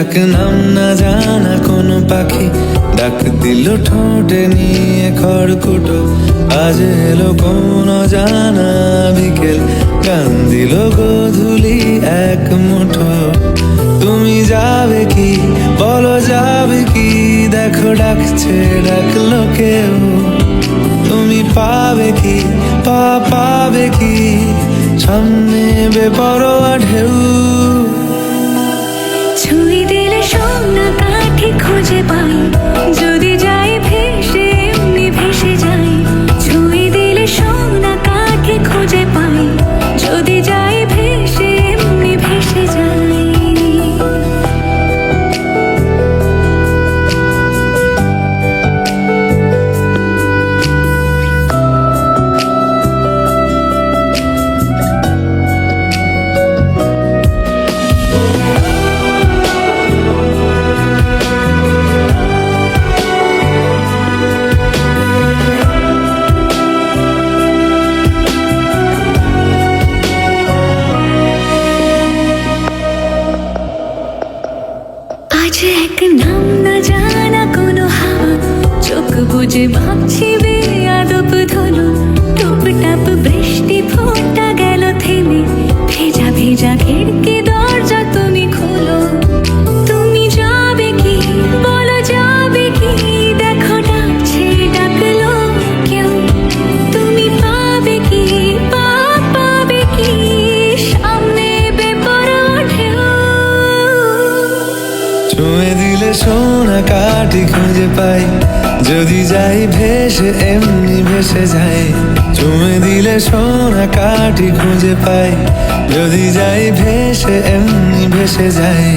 এক নাম না জানা কোনো পাখি ডাক দিল ঠোঁটে নিয়ে খড়কুটো। আজ এলো কোন জানা বিকেল, গান দিল গোধূলি এক মুঠো। তুমি যাবে কি বলো, যাবে কি? দেখো ডাকছে, ডাকলো কেউ। তুমি পাবে কি পাবে কি? সামনে বেপরোয়া ঢেউ। ছুঁয়ে দিলে সোনা কাঠি খুঁজে পাই, যদি যাই ভেসে এমনি ভেসে যাই। ছুঁয়ে দিলে সোনা কাঠি খুঁজে পাই, যদি যাই ভেসে এমনি ভেসে যাই। আজ এক নাম না জানা কোনো হাওয়া, চোখ বুঝে ভাবছি বেয়াদব ধলো। টুপটাপ বৃষ্টি ফোঁটা গেল থেমে, ভেজা ভেজা খিড়কি দরজা তুমি খোলো। তুমি যাবে কি বলো, যাবে কি? দেখো ডাকছে, ডাকলো কেউ। তুমি পাবে কি পাবে কি? সামনে বেপরোয়া ঢেউ। ছুঁয়ে দিলে সোনা কাঠি খুঁজে পাই, যদি যাই ভেসে এমনি ভেসে যাই। ছুঁয়ে দিলে সোনা কাঠি খুঁজে পাই, যদি যাই ভেসে এমনি ভেসে যাই।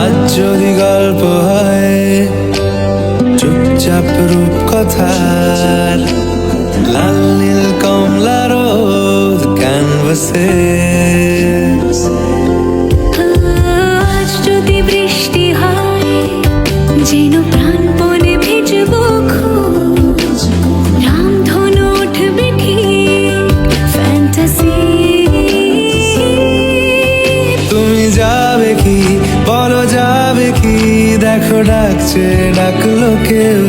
আজ যদি গল্প হয় চুপচাপ রূপকথার, লাল নীল কমলা রোদ ক্যানভাসে। আজ যদি বৃষ্টি হয়, যেন প্রাণপণে ভিজবো খুব। রামধনু উঠবে ঠিক ফ্যান্টাসি। তুমি যাবে কি বলো, যাবে কি? দেখো ডাকছে, ডাকলো কেউ।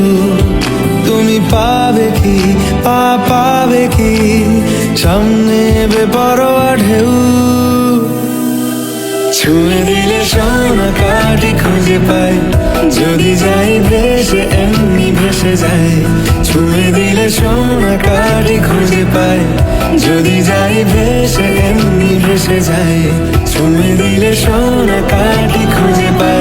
তুমি পাবে কি পাবে কি? সামনে বেপরোয়া ঢেউ। ছুঁয়ে দিলে সোনা কাঠি খুঁজে পাই, যদি যাই ভেসে এমনি ভেসে যাই। ছুঁয়ে দিলে সোনা কাঠি খুঁজে পাই, যদি যাই ভেসে এমনি ভেসে যাই। ছুঁয়ে দিলে সোনা কাঠি খুঁজে পাই।